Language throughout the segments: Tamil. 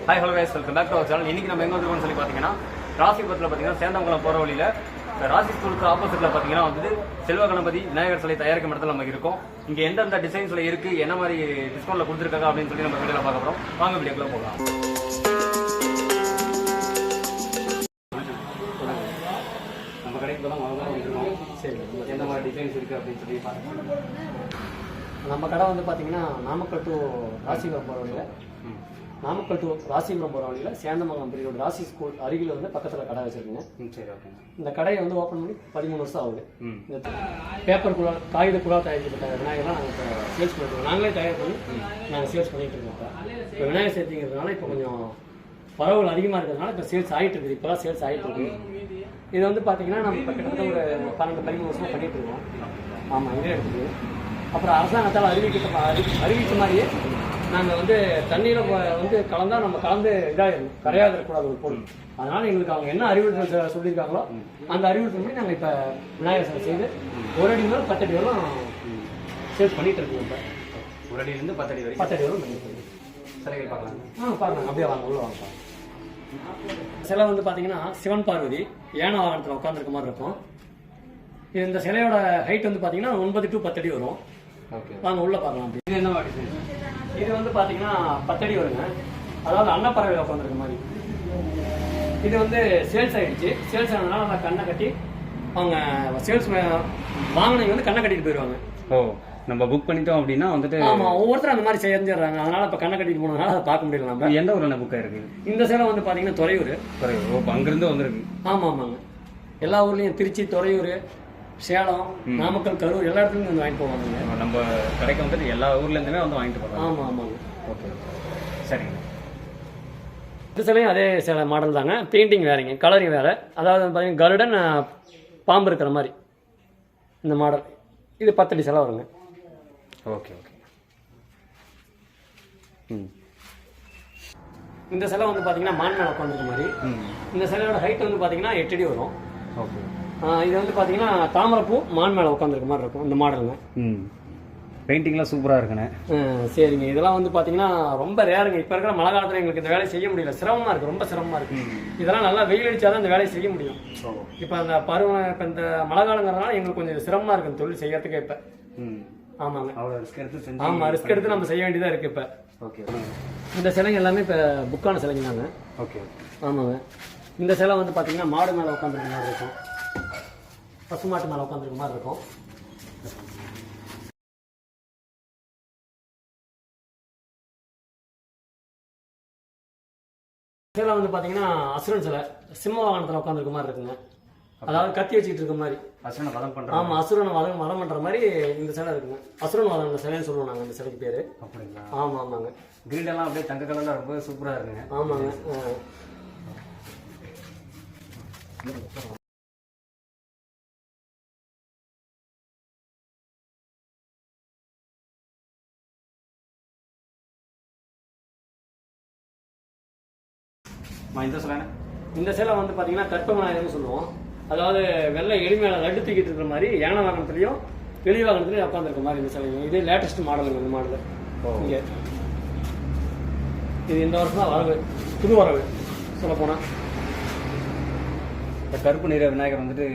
Hi hello guys, welcome back to our channel. இன்னைக்கு நம்ம எங்க வந்துருக்கோம்னு சொல்லி பார்த்தீங்கன்னா ராசிபுரத்தில் பார்த்தீங்கன்னா சேந்தமங்கலம் போகிற வழியில் ராசி ஸ்கூலுக்கு ஆப்போசிட்டில் பார்த்தீங்கன்னா வந்து செல்வ கணபதி விநாயகர் சிலை தயாரிக்கும் இடத்துல நம்ம இருக்கோம். இங்கே எந்தெந்த டிசைன்ஸில் இருக்குது, என்ன மாதிரி டிஸ்கவுண்ட்டில் கொடுத்துருக்காங்க அப்படின்னு சொல்லி நம்ம வீடியோவில் பார்க்க போகிறோம். வாங்க வீடியோக்குள்ள போகலாம். நம்ம கடைக்கு தான் முதல்ல வந்துருக்கோம். சரி, எந்த மாதிரி டிசைன்ஸ் இருக்குது அப்படின்னு சொல்லி பார்க்கலாம். நம்ம கடை வந்து பார்த்தீங்கன்னா நாமக்கல் டு ராசிபுரம் போகிற வழியில் போகிற வழியில் சேந்தமங்கலம் பிரியோட ராசி ஸ்கூல் அருகில் வந்து பக்கத்தில் கடை வச்சுருக்கீங்க. சரி, ஓகே. இந்த கடையை வந்து ஓப்பன் பண்ணி 13 வருஷம் ஆகுது. இந்த பேப்பர் குழா, காகித குழா தயாரிக்கப்பட்ட விநாயகர்லாம் நாங்கள் இப்போ சேல்ஸ் பண்ணிட்டு நாங்களே தயார் பண்ணி நாங்கள் சேல்ஸ் பண்ணிகிட்டு இருக்கோம். இப்போ விநாயகர் சேர்த்திங்கிறதுனால இப்போ கொஞ்சம் பரவல் அதிகமாக இருக்கிறதுனால இப்போ சேல்ஸ் ஆகிட்டு இருக்குது. இப்போ தான் சேல்ஸ் ஆகிட்டு இருக்குது. இது வந்து பார்த்தீங்கன்னா நம்ம இப்போ கிட்டத்தட்ட ஒரு 12-13 வருஷமாக பண்ணிகிட்டு இருக்கோம். ஆமாம், இதே எடுத்துக்கு. அப்புறம் அரசாங்கத்தால் அறிவித்த மாதிரியே நாங்கள் வந்து தண்ணியில் வந்து கலந்தால் நம்ம கலந்து இதாகிடும், கரையாக இருக்கக்கூடாது ஒரு பொருள். அதனால் எங்களுக்கு அவங்க என்ன அறிவுறுத்தல் சொல்லியிருக்காங்களோ அந்த அறிவுறுத்தல் நாங்கள் இப்போ விநாயகர் சிலை செய்து ஒரு அடி முதல் 10 அடி வரலாம் சேல்ஸ் பண்ணிகிட்டு இருக்கோம். இப்போ ஒரு அடியிலேருந்து 10 அடி வரை வரும் பண்ணிட்டு இருக்கோம். சிலைகள் பார்க்கலாம். பார்க்கலாம், அப்படியே வாங்க, உள்ள வாங்க. சிலை வந்து பார்த்தீங்கன்னா சிவன் பார்வதி யானை வாகனத்தில் உட்காந்துருக்க மாதிரி இருக்கும். இந்த சிலையோட ஹைட் வந்து பார்த்தீங்கன்னா 9 to 10 அடி வரும். ஓகே, வாங்க உள்ள பார்க்கலாம். இது என்ன மாதிரி? இது வந்து பார்த்தீங்கன்னா 10 அடி வருங்க. அதாவது அன்னப்பறவையில் உட்காந்துருக்க மாதிரி. இது வந்து சேல்ஸ் ஆகிடுச்சு. சேல்ஸ் ஆனதுனால அந்த கண்ணை கட்டி அவங்க சேல்ஸ் வாங்கினவங்க வந்து கண்ணை கட்டிட்டு போயிடுவாங்க. ஓ, நம்ம புக் பண்ணிட்டோம் அப்படின்னா வந்துட்டு ஆமாம், ஒவ்வொருத்தரும் அந்த மாதிரி செஞ்சிடறாங்க. அதனால இப்போ கண்ணை கட்டிட்டு போனதுனால அதை பார்க்க முடியல. நம்ம எந்த ஊரில் புக்காக இருக்குது? இந்த சேலை வந்து பார்த்தீங்கன்னா துறையூர். ஓ, அங்கிருந்து வந்துருக்கு. ஆமாம் ஆமாங்க, எல்லா ஊர்லேயும் திருச்சி, துறையூர், சேலம், நாமக்கல், கரூர் எல்லா இடத்துலையும் வந்து வாங்கிட்டு போவாங்க. நம்ம கடைக்கு வந்துட்டு எல்லா ஊர்லேருந்துமே வந்து வாங்கிட்டு போகலாம். ஆமாம் ஆமாங்க. ஓகே, சரிங்க. இந்த சிலையும் அதே சில மாடல் தாங்க. பெயிண்டிங் வேறுங்க, கலரிங் வேறு. அதாவது பார்த்தீங்கன்னா கருடன் பாம்பு இருக்கிற மாதிரி இந்த மாடல். இது 10 அடி சிலை வருங்க. Okay okay. இந்த சிலை வந்து பார்த்தீங்கன்னா மான் மேலே உட்காந்துருக்க மாதிரி. இந்த சிலையோட ஹைட் வந்து பார்த்தீங்கன்னா 8 அடி வரும். ஓகே. இது வந்து பார்த்தீங்கன்னா தாமரைப்பூ மான் மேலே உட்காந்துருக்க மாதிரி இருக்கும் இந்த மாடலுங்க. பெயிண்டிங்லாம் சூப்பராக இருக்குண்ணே. சரிங்க. இதெல்லாம் வந்து பார்த்தீங்கன்னா ரொம்ப ரேருங்க. இப்போ இருக்கிற மழை காலத்தில் எங்களுக்கு இந்த வேலையை செய்ய முடியல, சிரமமாக இருக்குது, ரொம்ப சிரமமாக இருக்குது. இதெல்லாம் நல்லா வெயில் அடித்தாதான் இந்த வேலையை செய்ய முடியும். இப்போ அந்த இப்போ இந்த மழை காலங்கிறதுனால எங்களுக்கு கொஞ்சம் சிரமமாக இருக்குது இந்த தொழில் செய்யறதுக்கு. இப்போ ஆமாங்க, அவ்வளோ ரிஸ்க் எடுத்து ஆமாம், ரிஸ்க் எடுத்து நம்ம செய்ய வேண்டியதாக இருக்குது. இப்போ ஓகே. இந்த சிலைங்க எல்லாமே இப்போ புக்கான சிலைங்க தாங்க. ஓகே. ஆமாங்க. இந்த சிலை வந்து பார்த்தீங்கன்னா மாடு மேலே உட்காந்துருக்க மாதிரி இருக்கும், பசுமாட்டு மேலே உட்காந்துருக்க மாதிரி இருக்கும். சிலை வந்து பார்த்தீங்கன்னா அசுரன் சிலை சிம்ம வாகனத்தில் உட்காந்துருக்க மாதிரி இருக்குங்க. அதாவது கத்தி வச்சுக்கிட்டு இருக்க மாதிரி. அசுரனை வதம் பண்ணுறோம். ஆமாம், அசுரனை வதம் பண்ணுற மாதிரி இந்த சிலை இருக்குங்க. அசுரன் வதம் இந்த சிலைன்னு சொல்லுவோம் நாங்கள். இந்த சிலைக்கு பேர். அப்படிங்களா? ஆமாம் ஆமாங்க. கிரீடெல்லாம் அப்படியே தங்க கலரில் ரொம்ப சூப்பராக இருக்குங்க. ஆமாங்க. இந்த சிலை வந்து பார்த்தீங்கன்னா கற்பகநாயகர்னு சொல்லுவோம். அதாவது வெள்ளை எளிமையான லட்டு தூக்கிட்டு இருக்கிற மாதிரி யானை வாகனத்துலையும் எளி வாகனத்துலையும் உட்காந்துருக்க மாதிரி இந்த சிலை. இது லேட்டஸ்ட் மாடலுங்க. இந்த மாடல் இங்கே இது இந்த வருஷம் தான் வரவு, புது வரவு சொல்ல போனால். இந்த கருப்பு நிற விநாயகர் வந்துட்டு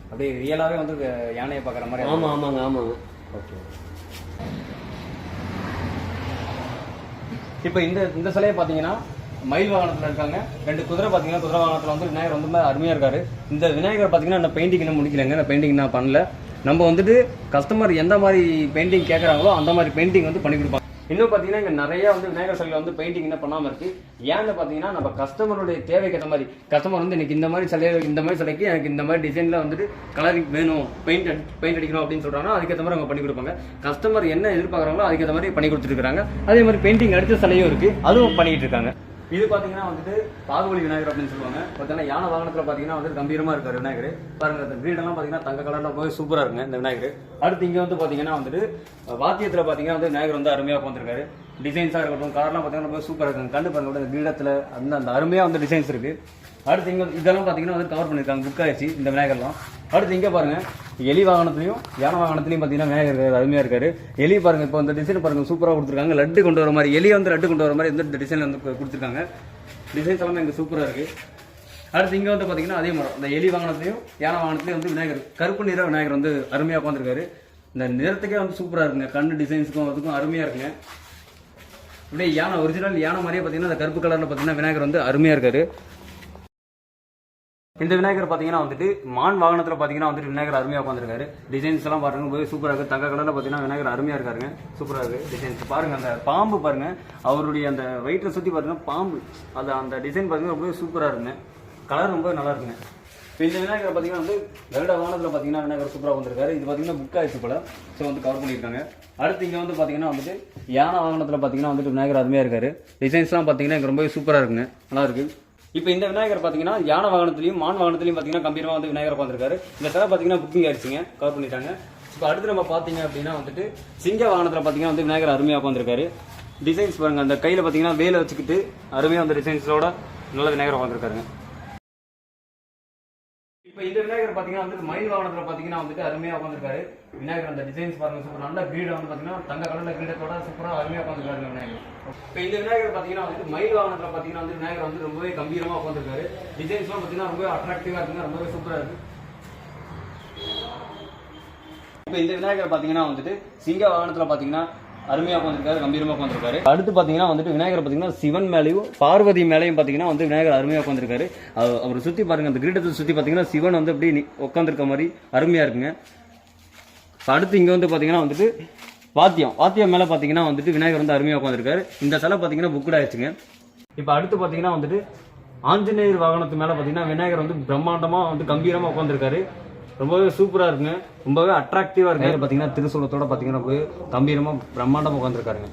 அப்படியே ரியலாகவே வந்து யானையை பார்க்குற மாதிரி. ஆமாம் ஆமாங்க ஆமாங்க. ஓகே. இப்போ இந்த சிலையை பார்த்தீங்கன்னா மயில் வாகனத்தில் இருக்காங்க. 2 குதிரை பார்த்தீங்கன்னா குதிரை வாகனத்தில் வந்து விநாயகர் வந்து அருமையாக இருக்காரு. இந்த விநாயகர் பார்த்தீங்கன்னா இந்த பெயிண்டிங் இன்னும் முடிக்கலைங்க. இந்த பெயிண்டிங் நான் பண்ணல. நம்ம வந்துட்டு கஸ்டமர் எந்த மாதிரி பெயிண்டிங் கேட்குறாங்களோ அந்த மாதிரி பெயிண்டிங் வந்து பண்ணி கொடுப்பாங்க. இன்னும் பார்த்தீங்கன்னா இங்கே நிறைய வந்து விநாயகர் சிலையில் வந்து பெயிண்டிங் என்ன பண்ணாமல் இருக்குது. ஏன்னு பார்த்தீங்கன்னா நம்ம கஸ்டமருடைய தேவைக்கு ஏற்ற மாதிரி கஸ்டமர் வந்து எனக்கு இந்த மாதிரி சிலைக்கு எனக்கு இந்த மாதிரி டிசைனில் வந்துட்டு கலரிங் வேணும், பெயிண்ட் அடிக்கணும் அப்படின்னு சொல்கிறாங்கன்னா அதுக்கேற்ற மாதிரி அவங்க பண்ணி கொடுப்பாங்க. கஸ்டமர் என்ன எதிர்பார்க்குறாங்களோ அதுக்கேற்ற மாதிரி பண்ணி கொடுத்துருக்காங்க. அதே மாதிரி பெயிண்டிங் அடித்த சிலையும் இருக்குது, அதுவும் பண்ணிக்கிட்டு இருக்காங்க. இது பார்த்தீங்கன்னா வந்துட்டு பாகுபலி விநாயகர் அப்படின்னு சொல்லுவாங்க. பார்த்தீங்கன்னா யானை வாகனத்தில் பார்த்தீங்கன்னா வந்து கம்பீரமாக இருக்கார் விநாயகர். பாருங்க, இந்த கிரீடெல்லாம் பார்த்தீங்கன்னா தங்க கலரில் போய் சூப்பராக இருக்குங்க இந்த விநாயகர். அடுத்து இங்கே வந்து பார்த்தீங்கன்னா வந்துட்டு வாத்தியத்தில் பார்த்தீங்கன்னா வந்து விநாயகர் வந்து அருமையாக உட்காந்துருக்காரு. டிசைன்ஸாக இருக்கட்டும், கலர்லாம் பார்த்தீங்கன்னா ரொம்ப சூப்பராக இருக்குங்க. கண்டு பாருங்க இந்த கிரீடத்தில் அந்த அருமையாக வந்து டிசைன்ஸ் இருக்குது. அடுத்து இங்கே இதெல்லாம் பார்த்தீங்கன்னா வந்து கவர் பண்ணியிருக்காங்க, புக் ஆயிடுச்சு இந்த விநாயகர்லாம். அடுத்து இங்கே பாருங்கள், எலி வாகனத்துலையும் யானை வாகனத்துலையும் பார்த்தீங்கன்னா விநாயகர் அருமையாக இருக்காரு. எலி பாருங்கள், இப்போ இந்த டிசைன் பாருங்கள் சூப்பராக கொடுத்துருக்காங்க. லட்டு கொண்டு வர மாதிரி, எலியை வந்து லட்டு கொண்டு வர மாதிரி இந்த டிசைன் வந்து கொடுத்துருக்காங்க. டிசைன்ஸ் எல்லாமே இங்கே சூப்பராக இருக்குது. அடுத்து இங்கே வந்து பார்த்தீங்கன்னா அதே மாதிரி இந்த எலி வாகனத்துலையும் யானை வாகனத்துலையும் வந்து விநாயகர் கருப்பு நிற விநாயகர் வந்து அருமையாக உட்காந்துருக்காரு. இந்த நிறத்துக்கே வந்து சூப்பராக இருக்குங்க, கண்ணு டிசைன்ஸுக்கும் அதுக்கும் அருமையாக இருக்குங்க. அப்படியே யானை ஒரிஜினல் யானை மாதிரியே பார்த்தீங்கன்னா அந்த கருப்பு கலரில் பார்த்தீங்கன்னா விநாயகர் வந்து அருமையாக இருக்காரு. இந்த விநாயகர் பார்த்தீங்கன்னா வந்துட்டு மான் வாகனத்தில் பார்த்தீங்கன்னா வந்துட்டு விநாயகர் அருமையாக உட்காந்துருக்காரு. டிசைன்ஸ் எல்லாம் பாருங்க போய் சூப்பராக இருக்குது. தங்க கலரில் பார்த்தீங்கன்னா விநாயகர் அருமையாக இருக்காருங்க, சூப்பராக இருக்குது டிசைன்ஸ். பாருங்கள் அந்த பாம்பு பாருங்கள், அவருடைய அந்த வயிற்றை சுற்றி பார்த்தீங்கன்னா பாம்பு அது அந்த டிசைன் பார்த்தீங்கன்னா ரொம்ப சூப்பராக இருக்குங்க. கலர் ரொம்ப நல்லா இருக்குங்க. இப்போ இந்த விநாயகர் பார்த்தீங்கன்னா வந்து கருட வாகனத்தில் பார்த்தீங்கன்னா விநாயகர் சூப்பராக வந்திருக்காரு. இது பார்த்தீங்கன்னா புக் ஆயிடுச்சு போல, ஸோ வந்து கவர் பண்ணியிருக்காங்க. அடுத்து இங்கே வந்து பார்த்தீங்கன்னா வந்துட்டு யானை வாகனத்தில் பார்த்தீங்கன்னா வந்துட்டு விநாயகர் அருமையாக இருக்காரு. டிசைன்ஸ்லாம் பார்த்தீங்கன்னா இங்கே ரொம்ப சூப்பராக இருக்குங்க, நல்லா இருக்குது. இப்போ இந்த விநாயகர் பார்த்தீங்கன்னா யானை வாகனத்துலையும் மான் வாகனத்துலையும் பார்த்தீங்கன்னா கம்பீரமாக வந்து விநாயகர் உட்காந்துருக்காரு. இந்த சிலை பார்த்தீங்கன்னா புக்கிங் ஆயிடுச்சுங்க, கவர் பண்ணிட்டாங்க. இப்போ அடுத்து நம்ம பார்த்தீங்க அப்படின்னா வந்துட்டு சிங்க வாகனத்தில் பார்த்தீங்கன்னா வந்து விநாயகர் அருமையாக உட்காந்துருக்காரு. டிசைன்ஸ் பாருங்க, அந்த கையில் பார்த்தீங்கன்னா வேலை வச்சுக்கிட்டு அருமையாக வந்து டிசைன்ஸோட நல்ல விநாயகர் உட்காந்துருக்காருங்க. இப்போ இந்த விநாயகர் பார்த்தீங்கன்னா வந்து மயில் வாகனத்தில் பார்த்தீங்கன்னா வந்துட்டு அருமையாக உட்காந்துருக்காரு விநாயகர். அந்த டிசைன்ஸ் பாருங்க சூப்பர், நல்ல கிரீடை வந்து பார்த்தீங்கன்னா தங்க கலரில் கிரீடத்தோட சூப்பராக அருமையாக உட்காந்துருக்காரு விநாயகர். இப்போ இந்த விநாயகர் பார்த்தீங்கன்னா வந்துட்டு மயில் வாகனத்தில் பார்த்தீங்கன்னா வந்து விநாயகர் வந்து ரொம்பவே கம்பீரமாக உட்காந்துருக்காரு. டிசைன்ஸ்லாம் பார்த்தீங்கன்னா ரொம்பவே அட்ராக்டிவாக இருக்குங்க, ரொம்பவே சூப்பராக இருக்கு. இப்போ இந்த விநாயகர் பார்த்தீங்கன்னா வந்துட்டு சிங்க வாகனத்தில் பார்த்தீங்கன்னா அருமையாக உட்காந்துருக்காரு, கம்பீரமாக உட்காந்துருக்காரு. அடுத்து பார்த்தீங்கன்னா வந்துட்டு விநாயகர் பார்த்தீங்கன்னா சிவன் மேலேயும் பார்வதி மேலேயும் பார்த்தீங்கன்னா வந்து விநாயகர் அருமையாக உட்காந்துருக்காரு. அவர் சுற்றி பாருங்க, அந்த கிரீடத்தை சுற்றி பார்த்தீங்கன்னா சிவன் வந்து அப்படி உட்காந்துருக்க மாதிரி அருமையாக இருக்குங்க. அடுத்து இங்கே வந்து பார்த்தீங்கன்னா வந்துட்டு வாத்தியம் மேலே பார்த்தீங்கன்னா வந்துட்டு விநாயகர் வந்து அருமையாக உட்காந்துருக்காரு. இந்த சிலை பார்த்தீங்கன்னா புக்குட் ஆயிடுச்சுங்க. இப்போ அடுத்து பார்த்தீங்கன்னா வந்துட்டு ஆஞ்சநேயர் வாகனத்து மேலே பார்த்தீங்கன்னா விநாயகர் வந்து பிரம்மாண்டமாக வந்து கம்பீரமாக உட்காந்துருக்காரு. ரொம்பவே சூப்பராக இருக்குங்க, ரொம்பவே அட்ராக்டிவாக இருக்கு. பார்த்தீங்கன்னா திருசூலத்தோட பார்த்தீங்கன்னா ரொம்பவே கம்பீரமாக பிரம்மாண்டமாக உட்காந்துருக்காருங்க.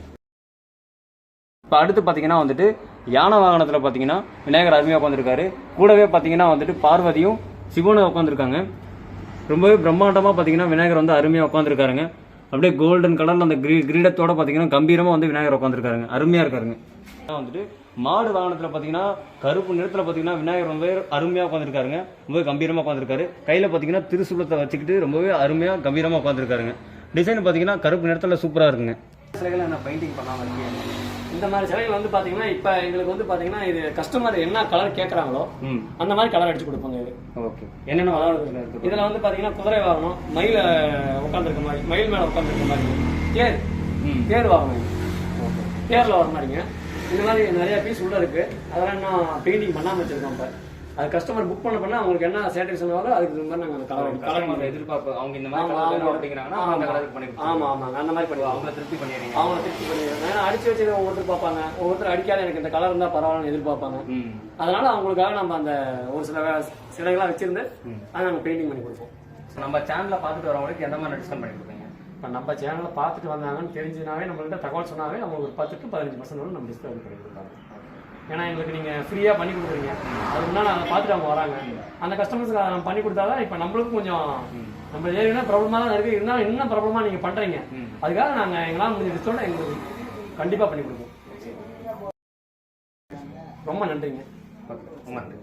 இப்போ அடுத்து பார்த்தீங்கன்னா வந்துட்டு யானை வாகனத்தில் பார்த்தீங்கன்னா விநாயகர் அருமையாக உட்காந்துருக்காரு. கூடவே பார்த்தீங்கன்னா வந்துட்டு பார்வதியும் சிவனும் உட்காந்துருக்காங்க. ரொம்பவே பிரம்மாண்டமாக பார்த்தீங்கன்னா விநாயகர் வந்து அருமையாக உட்காந்துருக்காருங்க. அப்படியே கோல்டன் கலரில் அந்த கிரீடத்தோட பார்த்தீங்கன்னா கம்பீரமாக வந்து விநாயகர் உட்காந்துருக்காருங்க, அருமையாக இருக்காருங்க. வந்துட்டு மாடு வாகனத்தில் பார்த்தீங்கன்னா கருப்பு நிறத்தில் பார்த்தீங்கன்னா விநாயகர் ரொம்பவே அருமையாக உட்காந்துருக்காருங்க, ரொம்பவே கம்பீரமாக உட்காந்துருக்காரு. கையில் பார்த்தீங்கன்னா திருசூலத்தை வச்சுக்கிட்டு ரொம்பவே அருமையாக கம்பீரமாக உட்காந்துருக்காருங்க. டிசைன் பார்த்தீங்கன்னா கருப்பு நிறத்தில் சூப்பராக இருக்குங்க. சிலைகள் என்ன பெயிண்டிங் பண்ணாமல் இருக்கீங்க? இந்த மாதிரி சிலைகள் வந்து பாத்தீங்கன்னா இப்போ எங்களுக்கு வந்து பாத்தீங்கன்னா இது கஸ்டமர் என்ன கலர் கேட்குறாங்களோ அந்த மாதிரி கலர் அடிச்சு கொடுப்பாங்க. இது ஓகே, என்னென்ன வளர்றதுல இருக்கு? இதில் வந்து பாத்தீங்கன்னா குதிரை வாகனம், மயில் உட்காந்துருக்க மாதிரி, மயில் மேலே உட்காந்துருக்க மாதிரி, தேர் வாகனம், தேரில் வர மாதிரிங்க. இந்த மாதிரி நிறைய பீஸ் உள்ள இருக்கு. அதெல்லாம் இன்னும் பெயிண்டிங் பண்ணாமல் வச்சிருக்கோம். இப்போ அது கஸ்டமர் புக் பண்ண அவங்களுக்கு என்ன சாட்டிஸ்ஃபேக்ஷன் ஆகும் அதுக்கு மாதிரி நாங்கள் அந்த கலர் எதிர்பார்ப்பு அவங்க இந்த மாதிரி ஆமாம் ஆமாங்க அந்த மாதிரி பண்ணுவோம். அவங்கள திருப்தி பண்ணிடுறீங்க, அவங்கள திருப்தி பண்ணிடுறாங்க. ஏன்னா அடிச்சு வச்சு ஒவ்வொருத்தர் பார்ப்பாங்க, ஒவ்வொருத்தர் அடிக்காத எனக்கு இந்த கலர் இருந்தால் பரவாயில்லன்னு எதிர்பார்ப்பாங்க. அதனால அவங்களுக்காக நம்ம அந்த ஒரு சில சிலைகளாக வச்சிருந்து அதை நாங்கள் பெயிண்டிங் பண்ணி கொடுப்போம். நம்ம சேனலில் பார்த்துட்டு வரவங்களுக்கு எந்த மாதிரி டிஸ்கவுண்ட் பண்ணி கொடுப்பீங்க? இப்போ நம்ம சேனலில் பார்த்துட்டு வந்தாங்கன்னு தெரிஞ்சுனாவே நம்மள்கிட்ட தகவல் சொன்னாவே அவங்களுக்கு ஒரு 10 to 15% நம்ம டிஸ்கவுண்ட் பண்ணி கொடுப்பாங்க. ஏன்னா எங்களுக்கு நீங்கள் ஃப்ரீயாக பண்ணி கொடுக்குறீங்க, அதுக்கு முன்னாடி அதை பார்த்துட்டு அவங்க வராங்க. அந்த கஸ்டமர்ஸுக்கு அதை நம்ம பண்ணி கொடுத்தாதான் இப்போ நம்மளுக்கும் கொஞ்சம் நம்ம ஏற்கனவே ப்ராப்ளமாக தான் இருக்குது, இருந்தாலும் இன்னும் ப்ராப்ளமாக நீங்கள் பண்ணுறீங்க. அதுக்காக நாங்கள் எங்களால் முடிஞ்ச டிஸ்கவுண்ட் எங்களுக்கு கண்டிப்பாக பண்ணி கொடுப்போம். ரொம்ப நன்றிங்க. ரொம்ப நன்றி.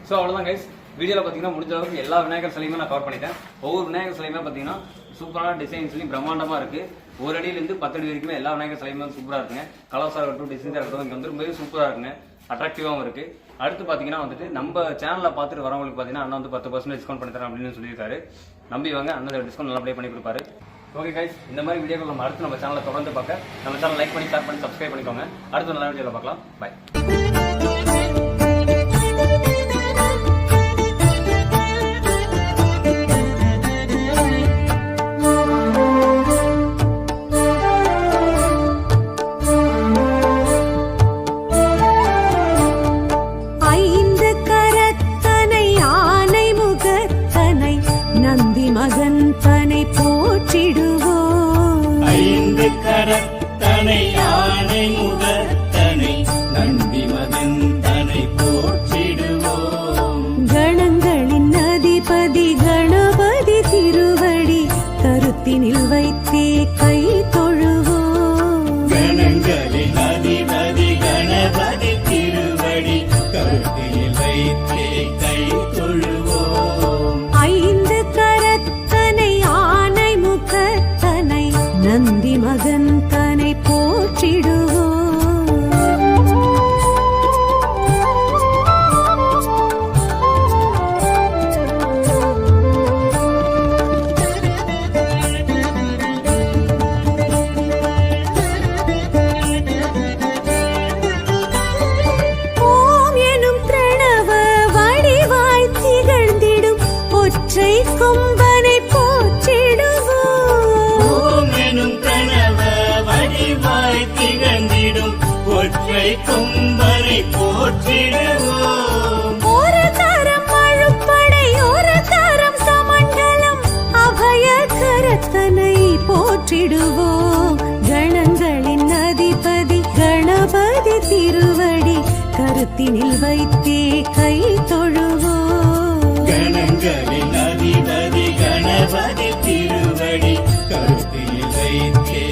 ஸோ அவ்வளோதான் கைஸ், வீடியோவில் பார்த்தீங்கன்னா முடிஞ்ச அளவுக்கு எல்லா விநாயகர் சிலையுமே நான் கவர் பண்ணிட்டேன். ஒவ்வொரு விநாயகர் சிலையுமே பார்த்தீங்கன்னா சூப்பரான டிசைன்ஸ்லையும் பிரம்மாண்டமாக இருக்குது. ஒரு அடியிலேருந்து 10 அடி வரைக்குமே எல்லா விநாயகர் சிலையுமே சூப்பராக இருக்குங்க. கலர்ஸாக இருக்கட்டும், டிசைன்ஸாக இருக்கட்டும், இங்கே வந்து ரொம்பவே சூப்பராக இருக்குங்க, அட்ராக்டிவாகவும் இருக்குது. அடுத்து பார்த்தீங்கன்னா வந்துட்டு நம்ம சேனலில் பார்த்துட்டு வரவங்களுக்கு பார்த்தீங்கன்னா அண்ணா வந்து 10% டிஸ்கவுண்ட் பண்ணி தரேன் அப்படின்னு சொல்லியிருக்காரு. நம்பி வாங்க, அண்ணன் டிஸ்கவுண்ட் நல்லபடியாக பண்ணி கொடுப்பாரு. ஓகே கைஸ், இந்த மாதிரி வீடியோக்கள் நம்ம அடுத்து நம்ம சேனலை தொடர்ந்து பார்க்க நம்ம சேனல் லைக் பண்ணி ஷேர் பண்ணி சப்ஸ்கிரைப் பண்ணிக்கோங்க. அடுத்த நல்ல வீடியோவில் பார்க்கலாம். பாய். மகந்தனை போற்றிடுவோம். 5 கரத்தனை யானை முகத்தனை நன்றி வைக்கும் வரை போற்றிடுவோம். ஒரு தரம் அழுப்படை ஒரு தரம் சமண்டலம் அபய கரத்தனை போற்றிடுவோம். கணங்களின் அதிபதி கணபதி திருவடி கருத்தினில் வைத்தே கை தொழுவோம். கணங்களின் அதிபதி கணபதி திருவடி கருத்தில் வைத்தே